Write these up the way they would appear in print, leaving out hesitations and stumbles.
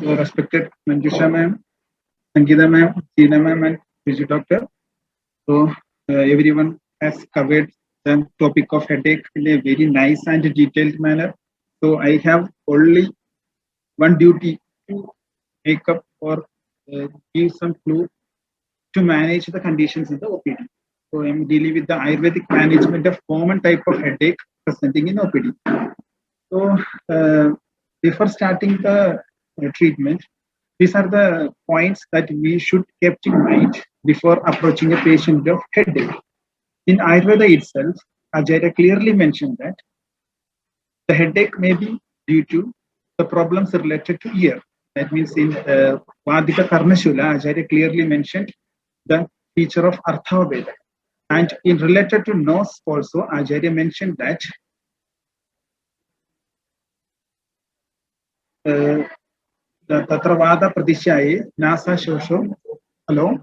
respected Manjusha ma'am, Sangeeta ma'am, Tina ma'am, and Vijay doctor. So everyone has covered the topic of headache in a very nice and detailed manner. So I have only one duty to make up or give some clue to manage the conditions in the OPD. So I'm dealing with the Ayurvedic management of common type of headache presenting in OPD. So before starting the treatment, these are the points that we should keep in mind before approaching a patient of headache. In Ayurveda itself, Acharya clearly mentioned that the headache may be due to the problems related to ear. That means in Vadika Karnashula, Acharya clearly mentioned the feature of Arthavaveda. And in related to nose also, Acharya mentioned that the Tatravada Pradishaye, Nasa Shosho. Hello?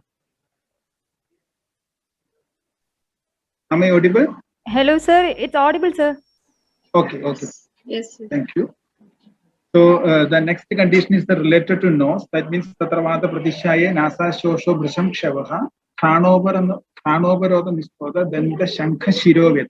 Am I audible? Hello, sir. It's audible, sir. Okay, okay. Yes. Thank you. So the next condition is the related to nose. That means Tatravada Pradishaye, Nasa Shosho Brisham Shavaha, Khanovaroda Nispoda, then the Shankha Shirovid.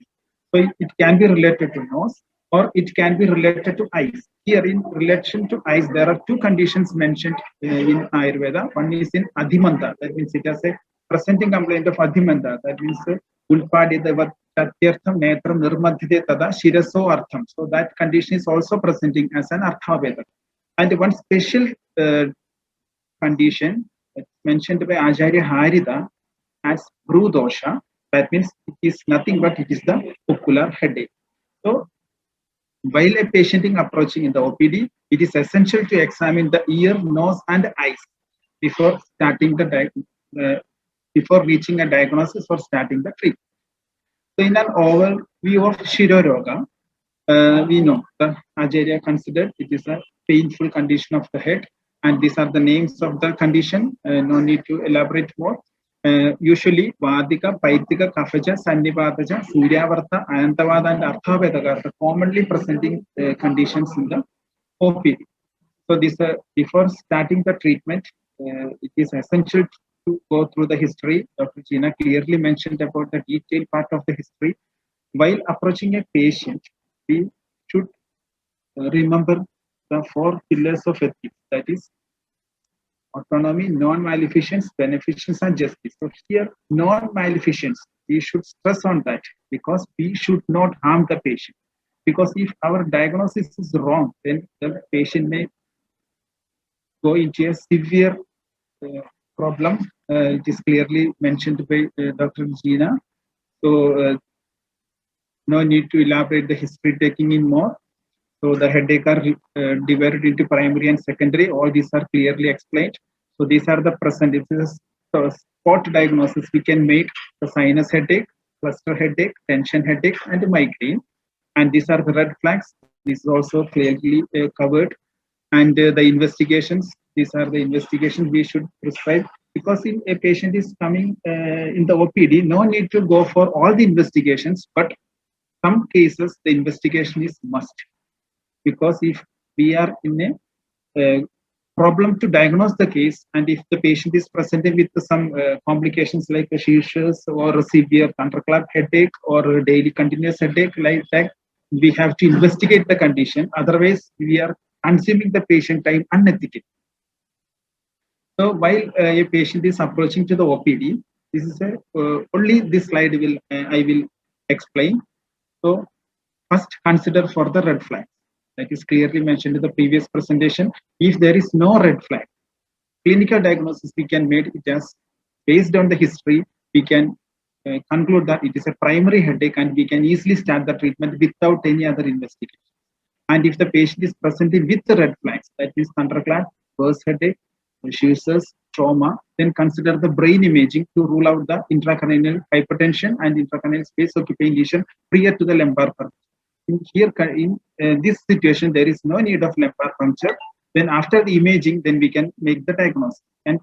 So it can be related to nose or it can be related to eyes. Here in relation to eyes, there are two conditions mentioned in Ayurveda. One is in Adhimanda. That means it has a presenting complaint of Adhimanda. That means Ulpaditavat Tatyartham Netram Nirmadhite Tada Shiraso Artham. So that condition is also presenting as an Arthaveda. And one special condition mentioned by Acharya Harida as Bru Dosha. That means it is nothing but it is the ocular headache. So while a patient is approaching in the OPD, it is essential to examine the ear, nose, and eyes before starting the before reaching a diagnosis or starting the treatment. So in an overview of Shiroroga, we know the Acharya considered it is a painful condition of the head, and these are the names of the condition. No need to elaborate more. Usually, Vadika, Paitika, Kafaja, Sannivadaja, Suryavarta, Ayantavada, and Arthaveda are the commonly presenting conditions in the OPD. So, this before starting the treatment, it is essential to go through the history. Dr. Gina clearly mentioned about the detailed part of the history. While approaching a patient, we should remember the four pillars of ethics. That is autonomy, non-maleficence, beneficence, and justice. So here, non-maleficence, we should stress on that because we should not harm the patient. Because if our diagnosis is wrong, then the patient may go into a severe problem. It is clearly mentioned by Dr. Gina. So no need to elaborate the history taking in more. So the headache are divided into primary and secondary. All these are clearly explained. So these are the present. If this is spot diagnosis, we can make the sinus headache, cluster headache, tension headache, and migraine. And these are the red flags. This is also clearly covered. And the investigations, these are the investigations we should prescribe. Because if a patient is coming in the OPD, no need to go for all the investigations, but some cases the investigation is must. Because if we are in a problem to diagnose the case, and if the patient is presenting with some complications like a seizures or a severe thunderclap headache or a daily continuous headache like that, we have to investigate the condition. Otherwise, we are consuming the patient time unethically. So while a patient is approaching to the OPD, this is a only this slide will I will explain. So first consider for the red flag. That is clearly mentioned in the previous presentation. If there is no red flag, clinical diagnosis we can make it as based on the history, we can conclude that it is a primary headache and we can easily start the treatment without any other investigation. And if the patient is presenting with the red flags, that is thunderclap, burst headache, seizures, trauma, then consider the brain imaging to rule out the intracranial hypertension and intracranial space occupying lesion prior to the lumbar puncture. In this situation, there is no need of lumbar puncture. Then after the imaging, then we can make the diagnosis. And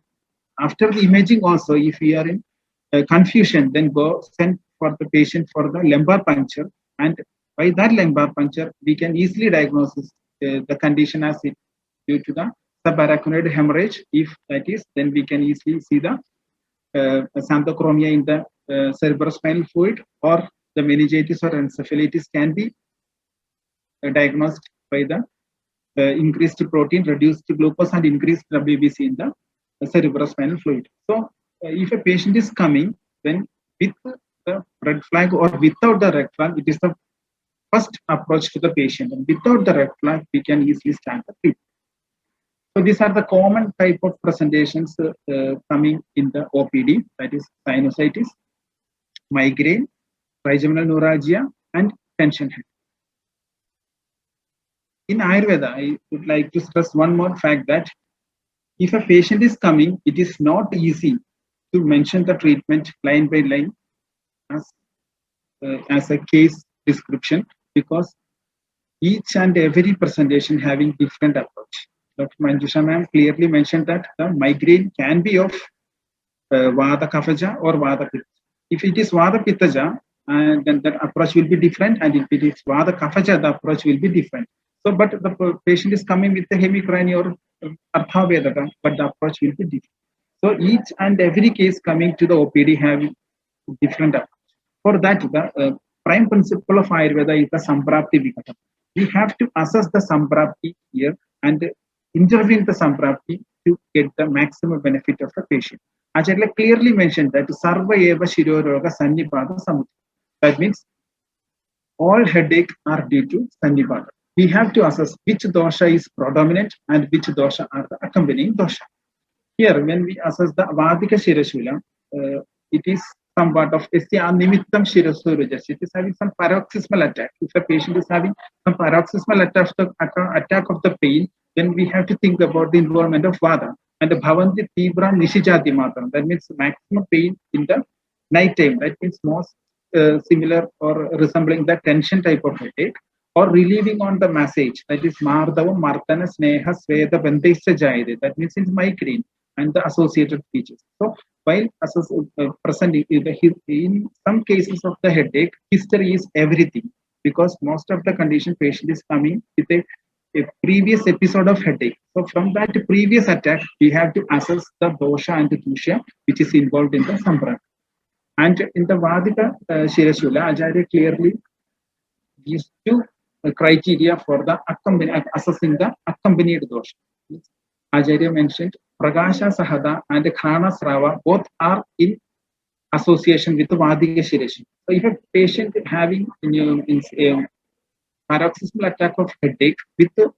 after the imaging also, if we are in confusion, then go send for the patient for the lumbar puncture. And by that lumbar puncture, we can easily diagnose the condition as it due to the subarachnoid hemorrhage. If that is, then we can easily see the xanthochromia in the cerebrospinal fluid, or the meningitis or encephalitis can be diagnosed by the increased protein, reduced glucose, and increased WBC in the cerebrospinal fluid. So, if a patient is coming, then with the red flag or without the red flag, it is the first approach to the patient. And without the red flag, we can easily start the treatment. So these are the common type of presentations coming in the OPD, that is sinusitis, migraine, trigeminal neuralgia, and tension head. In Ayurveda, I would like to stress one more fact that if a patient is coming, it is not easy to mention the treatment line by line as a case description, because each and every presentation having different approach. Dr. Manjusha ma'am clearly mentioned that the migraine can be of Vata Kaphaja or Vata Pitta. If it is Vata Pittaja, then that approach will be different, and if it is Vata Kaphaja, the approach will be different. So, but the patient is coming with the hemicrania or Arthavedaka, but the approach will be different. So, each and every case coming to the OPD having different approach. For that, the prime principle of Ayurveda is the Samprapti Vikata. We have to assess the Samprapti here and intervene the Samprapti to get the maximum benefit of the patient. Acharya clearly mentioned that Sarva Eva Shiroroga Sannipada Samudra. That means all headache are due to Sannipada. We have to assess which dosha is predominant and which dosha are the accompanying dosha. Here, when we assess the Vadika Shirashula, it is somewhat of Nimittam Shirasurujas. It is having some paroxysmal attack. If a patient is having some paroxysmal attack of the pain, then we have to think about the involvement of Vada. And the Bhavanti Tibra Nishijati Matram, that means maximum pain in the night time. That means most similar or resembling the tension type of headache, or relieving on the massage, that is Mardava, Martana, Sneha, Sveda, Bandesha Jayade, that means it's migraine and the associated features. So, while presenting in some cases of the headache, history is everything, because most of the condition patient is coming with a previous episode of headache. So, from that previous attack, we have to assess the dosha and the dusha which is involved in the Samprapti. And in the Vadika Shirashula, Acharya clearly gives two criteria for the assessing the accompanied dosha. Acharya mentioned Prakasha Sahada and Khana Srava both are in association with the Vadika Shirashula. So if a patient having a paroxysmal attack of headache with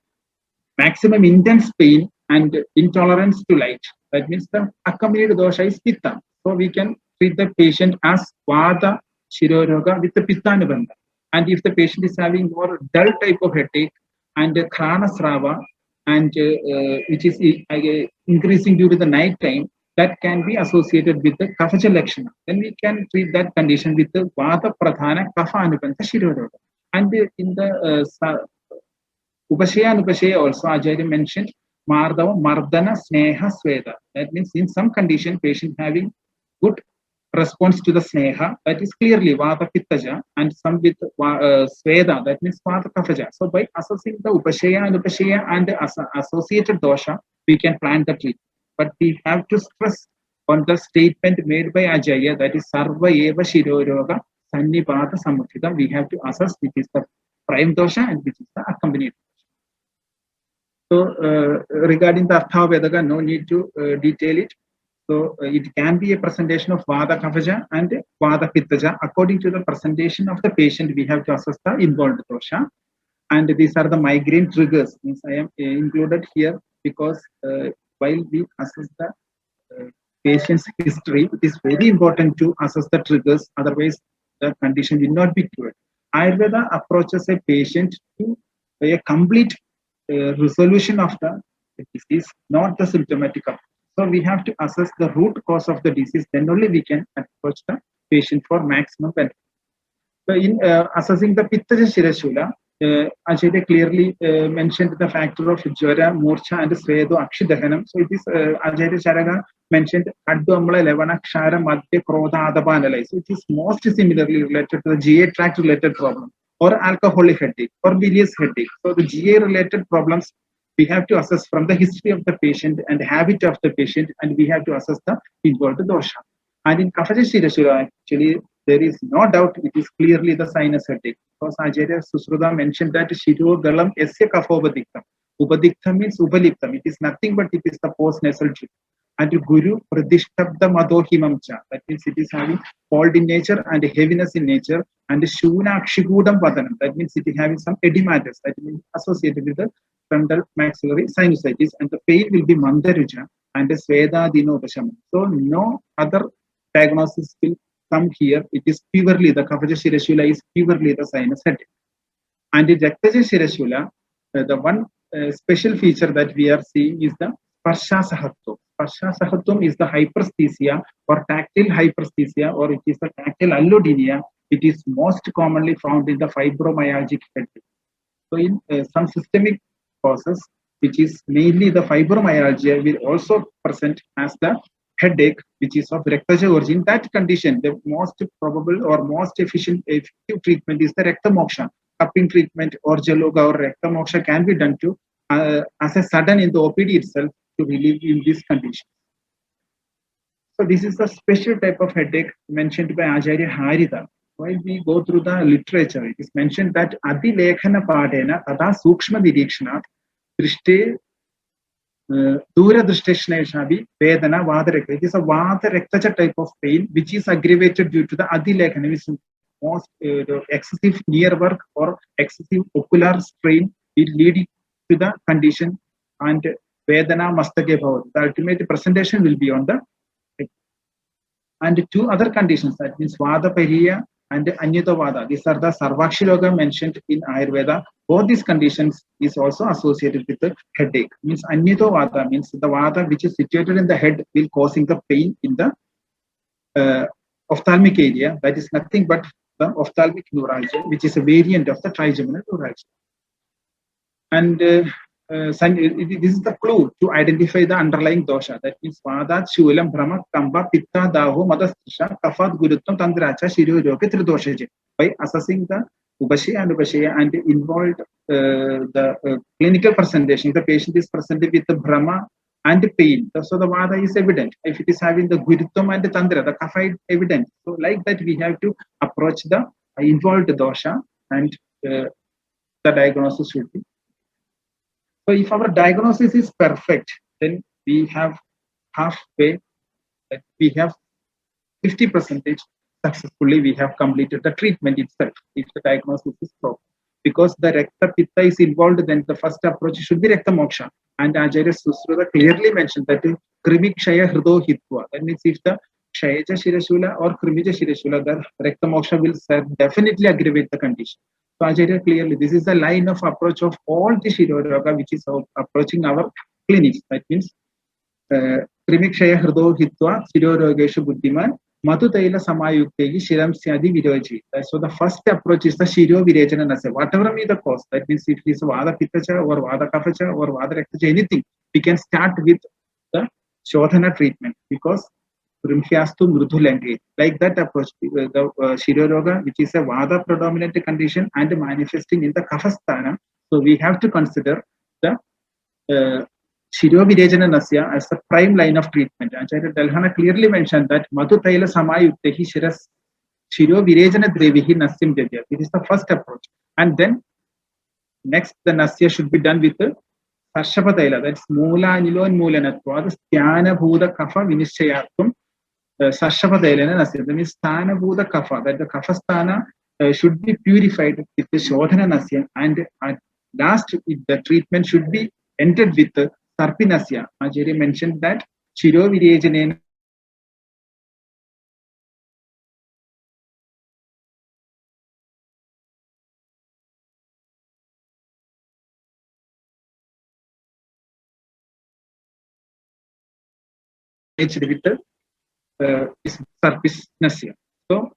maximum intense pain and intolerance to light, that means the accompanied dosha is Pitta. So we can treat the patient as Vata Shiroroga with the Pitta Nubandha. And if the patient is having more dull type of headache and Krana Srava, and which is increasing due to the night time, that can be associated with the Kaphaja Lakshana. Then we can treat that condition with the Vata Pradhana Kapha Anubandha Shiroroga. And in the Upashaya and Upashaya also, Acharya mentioned Mardava, Mardana, Sneha, Sveda. That means in some condition, patient having good response to the Sneha, that is clearly Vata Pittaja, and some with Sveda, that means Vata Kaphaja. So by assessing the Upashaya and the associated dosha, we can plan the treatment. But we have to stress on the statement made by Acharya, that is Sarva Eva Shiroroga Sannipada Samudhita. We have to assess which is the prime dosha and which is the accompanied dosha. So regarding the Arthavedaka, no need to detail it. So it can be a presentation of Vata Kaphaja and Vata Pittaja. According to the presentation of the patient, we have to assess the involved dosha. And these are the migraine triggers. Means I am included here because while we assess the patient's history, it is very important to assess the triggers. Otherwise, the condition will not be cured. Ayurveda approaches a patient to a complete resolution of the disease, not the symptomatic approach. So we have to assess the root cause of the disease, then only we can approach the patient for maximum benefit. So in assessing the Pittaja Shirashula, Acharya clearly mentioned the factor of Jwara, Murcha and Svedo Akshidahanam. So it is Acharya Charaga mentioned Addomala Levanakshara Madhya Krodha Adaba analyze. So it is most similarly related to the GA tract related problem, or alcoholic headache, or bilious headache. So the GA related problems we have to assess from the history of the patient and habit of the patient, and we have to assess the involved dosha. And in Kaphaja Shirashula, actually, there is no doubt it is clearly the sinus headache. Because Acharya Susruta mentioned that Shiro Galam Esya Kapha Ubadikta means Ubaliptam. It is nothing but it is the post-nasal drip. And Guru Pradishtabda Madohimamcha. That means it is having cold in nature and heaviness in nature. And Shuna Akshigudam Padanam. That means it is having some edematous. That means associated with the frontal maxillary sinusitis. And the pain will be Mandaruja and Sveda Dinopasham. So no other diagnosis will come here. It is purely the Kaphaja Shirashula is purely the sinus headache. And in Raktaja Shirashula, the one special feature that we are seeing is the Sparsha Sahatvam. Sparsha Sahatvam is the hyperesthesia or tactile hyperesthesia, or it is the tactile allodynia. It is most commonly found in the fibromyalgic headache. So in some systemic causes, which is mainly the fibromyalgia, will also present as the headache, which is of Raktaja origin. That condition, the most probable or most effective treatment is the Raktamoksha. Cupping treatment or Jaloga or Raktamoksha can be done to as a sudden in the OPD itself to relieve in this condition. So this is a special type of headache mentioned by Acharya Harita. While we go through the literature, it is mentioned that Adi Lekhana Padena Tada Sukshma Dirikshana Drishte Dura Drishteshnavi Vedana Vada Rekta. It is a Vada Rektacha type of pain which is aggravated due to the Adi Lekhana, which is most excessive near work or excessive ocular strain. It leads to the condition and Vedana Mastake Bhavat. The ultimate presentation will be on the head. And two other conditions, that means Vada Pariya and Anyuta Vada. These are the Sarvakshiloga mentioned in Ayurveda. Both these conditions is also associated with the headache. Means Anyuta Vada means the Vada which is situated in the head will causing the pain in the ophthalmic area. That is nothing but the ophthalmic neuralgia, which is a variant of the trigeminal neuralgia. And this is the clue to identify the underlying dosha. That means Vada, Shulam, Brahma, Kamba, Pitta, Daho, Madastisha, Kafat, Guruttam, Tandracha, Shiro, Yoga, Tridoshaja. By assessing the Ubashaya and Ubashaya and involved the clinical presentation, the patient is presented with the Brahma and pain. So the Vada is evident. If it is having the Guruttam and the Tandra, the Kapha is evident. So like that, we have to approach the involved dosha and the diagnosis should be. So if our diagnosis is perfect, then we have halfway, we have 50% successfully we have completed the treatment itself if the diagnosis is proper. Because the Rakta Pitta is involved, then the first approach should be Rakta Moksha. And Acharya Susruta clearly mentioned that Krimi Kshaya Hrido Hitva. That means if the Kshayaja Shirashula or Krimija Shirashula, the Rakta Moksha will definitely aggravate the condition. So Acharya clearly, this is the line of approach of all the Shiroyoga which is approaching our clinics. That means Krimikshaya Hrido Hitva, Shiroyogeshu Buddhiman, Madhu Taila Samayuktegi, Shiram Syadi Viroji. So the first approach is the Shiro Virejana Nase. Whatever may the cause, that means if it is Vada Pittacha or Vada Kaphacha or Vada Rektacha, anything, we can start with the Shodhana treatment because Primhyastu Mrudhulange. Like that approach, the Shiroyoga, which is a Vada predominant condition and manifesting in the Kaphasthana. So we have to consider the Shiro Virejana Nasya as the prime line of treatment. Acharya Dalhana clearly mentioned that Madhu Taila Samayuktehi Shiras Shiro Virejana Drevihi Nasyam Jadya. This is the first approach. And then next the Nasya should be done with the Sarshapa Taila, that's Mula Nilo and Mulanatva, the Sthana Bhuda Kapha Vinishayatvam. Sarshapa Taila Nasya. That means Sthana Bhuda Kapha, that the Kaphasthana should be purified with the Shodhana Nasya, and at last the treatment should be ended with the Sarpinasya. Acharya mentioned that Shiro Virejana with the Sarpinasya. So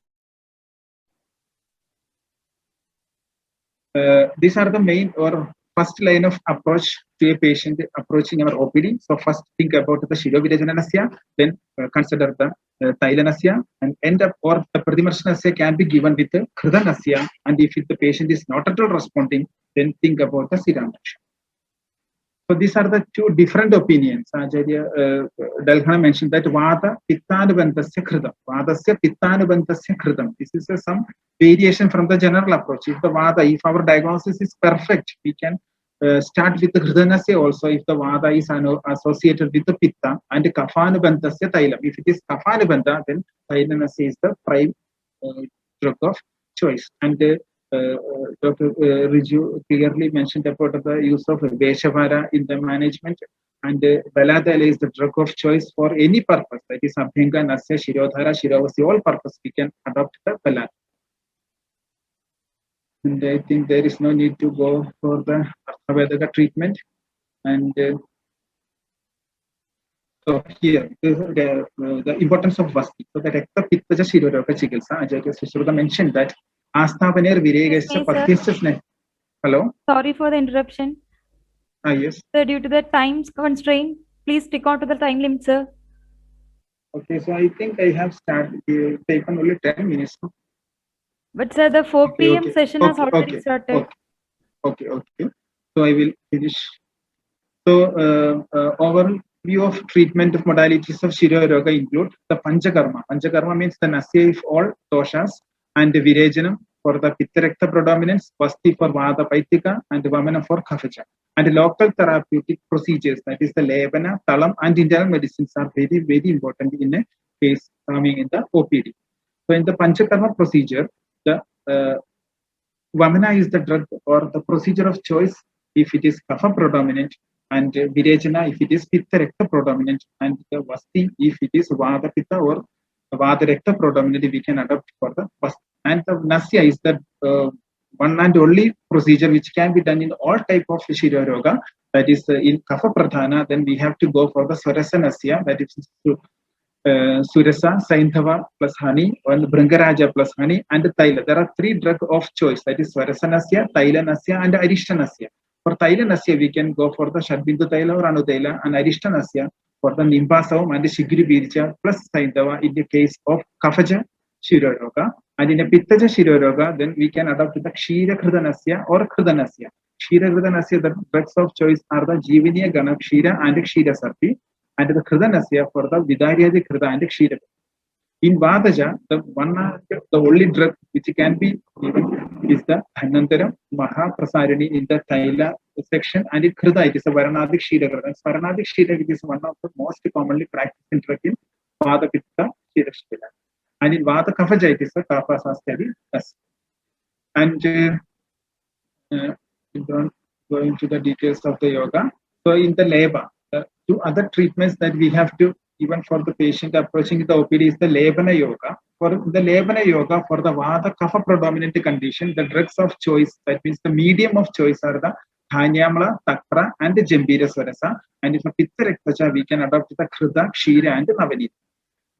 these are the main or first line of approach to a patient approaching our OPD. So first think about the Shiro Virejana Nasya, then consider the Taila Nasya, and end up or the Pradimarsha Nasya can be given with the Krida Nasya, and if the patient is not at all responding, then think about the Siram Nasya. So these are the two different opinions. Acharya Dalkhana mentioned that Vata Pittanubandhasya Kritam. Vadasya Pittanubandhasya Kritam. This is some variation from the general approach. If the Vata, if our diagnosis is perfect, we can start with the Hridanasya also if the Vata is associated with the Pitta and Kaphanubandhasya Tailam. If it is Kaphanubandha, then Tailanasya is the prime drug of choice. And Dr. Riju clearly mentioned about the use of Veshavara in the management, and Baladala is the drug of choice for any purpose. That is Abhinga, Nasya, Shirodhara, Shiravasi, all purpose we can adopt the Balad. And I think there is no need to go for the Arthavedaka treatment. And so here, the importance of Vasti. So that Ekta Pittaja Shirodoka Chikilsa, Ajay Sushruta mentioned that Asthapaner Viregasya Pathishas. Hello? Sorry for the interruption. Yes. Sir, due to the time constraint, please stick on to the time limit, sir. Okay, so I think I have taken only 10 minutes. But sir, the 4 p.m. session has already started. Okay. So I will finish. So overall view of treatment of modalities of Shiro Roga include the Panchakarma. Panchakarma means the Nasya of all doshas, and the Virejanam for the Pitta-Rekta predominance, Vasti for Vata Paitika, and Vamana for Kaphaja. And local therapeutic procedures, that is the Lebana, Talam, and internal medicines are very, very important in a case coming in the OPD. So in the Panchakarma procedure, the Vamana is the drug or the procedure of choice if it is Kapha predominant, and Virejana if it is Pitta Rekta predominant, and the Vasti if it is Vata Pitta or Vata Rekta predominant, we can adopt for the Vasti. And the Nasya is the one and only procedure which can be done in all type of Shiro Roga. That is in Kapha Pradhana, then we have to go for the Swarasa Nasya, that is Surasa, Saindhava plus honey, and Bringaraja plus honey, and Taila. There are 3 drugs of choice, that is Swarasanasya, Tailanasya, and Arishtanasya. For Tailanasya, we can go for the Shadbindu Taila or Anudaila, and Arishtanasya for the Nimbasavam and the Shigiri Birja plus Saindhava in the case of Kaphaja Shiroyoga. And in a Pittaja Shiroyoga, then we can adopt the Kshira Kridanasya or Kridanasya. Kshira Kridanasya, the drugs of choice are the Jiviniya Gana Kshira and Kshira Sarpi, and the Kridanasya for the Vidaryadi Krida and Kshira. In Vadaja, the only drug which can be given is the Dhanantaram Mahaprasarani in the Taila section, and in Krida it is a Varanadik Shira. Varanadik Shira is one of the most commonly practiced drug in Vada Pitta Shira. And in Vata Kaphaja it is a Kapha Sastari. And we don't go into the details of the yoga. So in the Leba, the 2 other treatments that we have to even for the patient approaching the OPD is the Lebana Yoga. For the Lebana Yoga, for the Vata Kapha predominant condition, the drugs of choice, that means the medium of choice are the Dhanyamala, Takra, and the Jambira Swarasa. And if a Pitta Rektacha, we can adopt the Krida, Kshira, and the Navanita.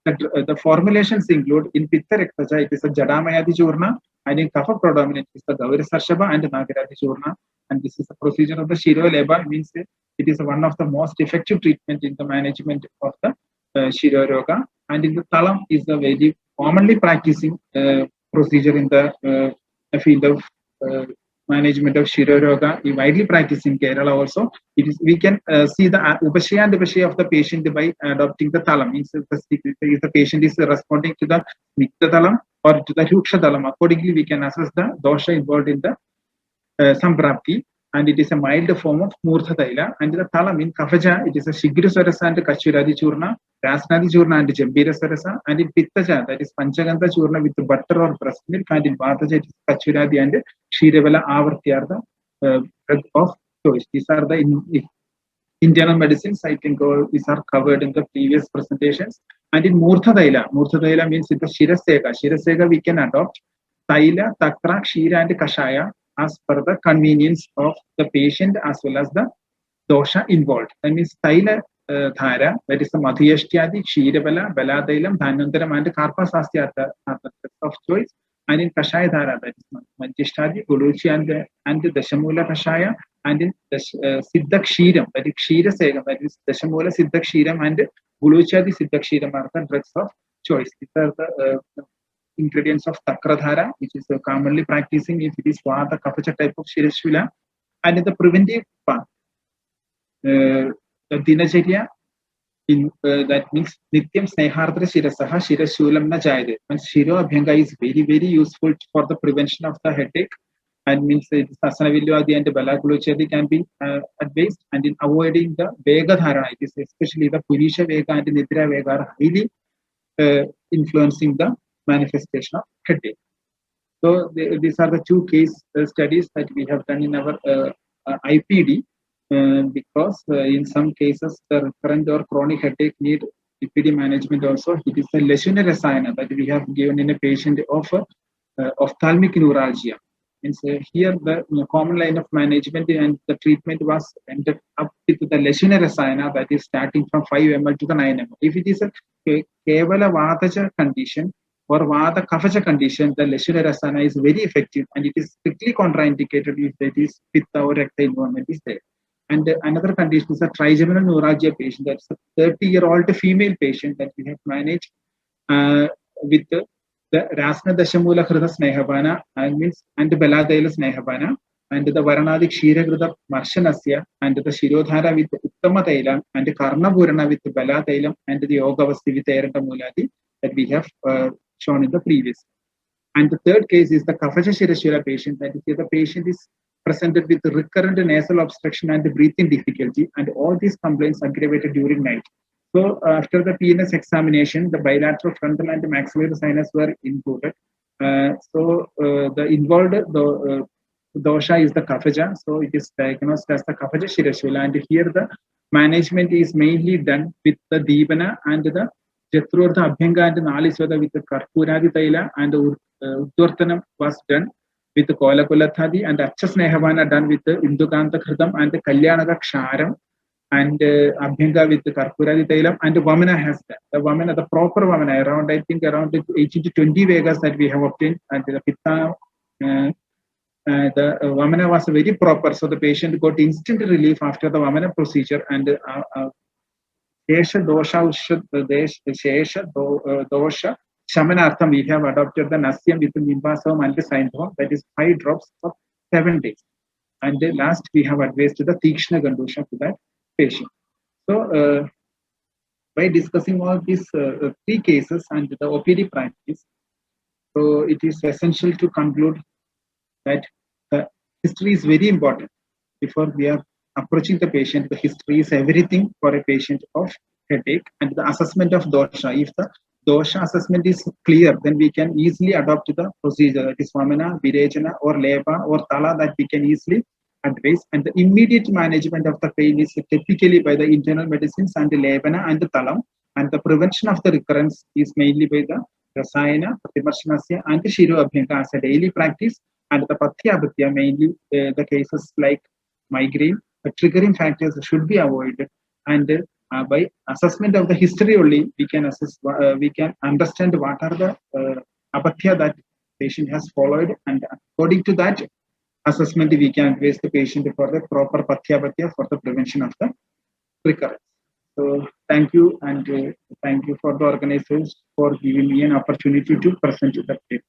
The formulations include in Pitta Rektacha, it is a Jadamayadi Churna, and in Kapha predominant is the Gauri Sarshaba and the Nagaradi Churna. And this is a procedure of the Shiro Leba, means it is one of the most effective treatment in the management of the Shiro Roga. And in the Talam is the very commonly practicing procedure in the field of management of Shiro Roga, widely practiced in Kerala also. It is, we can see the Upashaya and Upashaya of the patient by adopting the Talam. Means if the patient is responding to the Nikta Talam or to the Ruksha Talam, accordingly we can assess the dosha involved in the Samprapti, and it is a mild form of Murtha Taila. And the Talam in Kaphaja, it is a Shigiri Swarasa and Kashiradi Churna, Rasnadi Churna and Jambira Swarasa, and in Pittaja, that is Panchagantha Churna with butter or breast milk, and in Vataja, it is Kashiradi and Shiravala Avarti are the drug of choice. These are the internal medicines. I think these are covered in the previous presentations. And in Murtha Taila means in the Shirasega. Shirasega we can adopt Taila, Takra, Kshira, and Kashaya as per the convenience of the patient as well as the dosha involved. That means Taila Dhara, that is the Madhyashtyadi, Kshiravala, Baladailam, Dhanantaram, and Karpa Sastya are the of choice. And in Kashaya Dhara, that is Madhyashtadi, Guluchi, and the Dashamula Kashaya, and in Siddha Kshiram, that is Kshira Segam, that is Dashamula Siddha Kshiram, and Guluchadi Siddha Kshiram are the drugs of choice. These are the ingredients of Takradhara, which is commonly practicing if it is Vata Kaphaja type of Shirashvila. And in the preventive part, the dinacharya that means nityam snehardra shirasaha shirashulam na jayade. And shiro abhyanga is very, very useful for the prevention of the headache. And means Sasana Vilyadi and Balaguluchadi can be advised, and in avoiding the Vega Dharana, it is especially the Purisha Vega and Nidra Vega are highly influencing the manifestation of headache. So these are the two case studies that we have done in our IPD, because in some cases the recurrent or chronic headache need IPD management also. It is a Leishner Rasayana that we have given in a patient of ophthalmic neuralgia. And so here the common line of management and the treatment was ended up with the Leishner Rasayana, that is starting from 5 ml to the 9 ml. If it is a Kevala Vataja condition or Vata Kafacha condition, the Leishner Rasayana is very effective, and it is strictly contraindicated if that is pitta or rectal involvement is there. And another condition is a trigeminal neuralgia patient. That's a 30-year-old female patient that we have managed with the Rasna Dashamula Krita Snehabana, and Beladaila Snehabana, and the Varanadi Kshiragrita Marshanasya, and the Shirodhara with Uttama Tailam, and the Karna Purana with Bela Tailam, and the Yoga Vasti Eranta Mulati that we have shown in the previous. And the third case is the Kafacha Shirashura patient, that is, the patient is presented with recurrent nasal obstruction and breathing difficulty, and all these complaints aggravated during night. So after the PNS examination, the bilateral frontal and maxillary sinus were included. The involved dosha is the Kafaja, so it is diagnosed as the Kafaja Shirashula, and here the management is mainly done with the Deepana and the Jatrurtha Abhyanga and Naliswada with the Karpuradi Taila, and the Uddurtanam was done with the Kola Kulathadi, and Achasnehavana done with the Indukanta Kritam and the Kalyanaka Ksharam, and Abhyanga with the Karpuradi Tailam, and the Vamana has that. The Vamana, the proper Vamana, around 18 to 20 Vegas that we have obtained, and the Pitta, the Vamana was very proper, so the patient got instant relief after the Vamana procedure, and Shesha Dosha Shesha Dosha Shamanartham, we have adopted the Nasyam with the Nimbasam and the Saindham, that is 5 drops for 7 days. And last we have advised the Tikshna Gandusha to that patient. So by discussing all these 3 cases and the OPD practice, so it is essential to conclude that the history is very important. Before we are approaching the patient, the history is everything for a patient of headache, and the assessment of dosha. If the dosha assessment is clear, then we can easily adopt the procedure, that is Vamana, Virejana or Leba or Tala, that we can easily advise. And the immediate management of the pain is typically by the internal medicines and the Lebana and the Talam, and the prevention of the recurrence is mainly by the Rasayana, Patimarshanasya and the Shiro Abhyanga as a daily practice, and the Pathya mainly the cases like migraine. The triggering factors should be avoided, and by assessment of the history only, we can assess, we can understand what are the apatya that patient has followed, and according to that assessment, we can advise the patient for the proper pathya for the prevention of the recurrence. So thank you, and thank you for the organizers for giving me an opportunity to present the paper.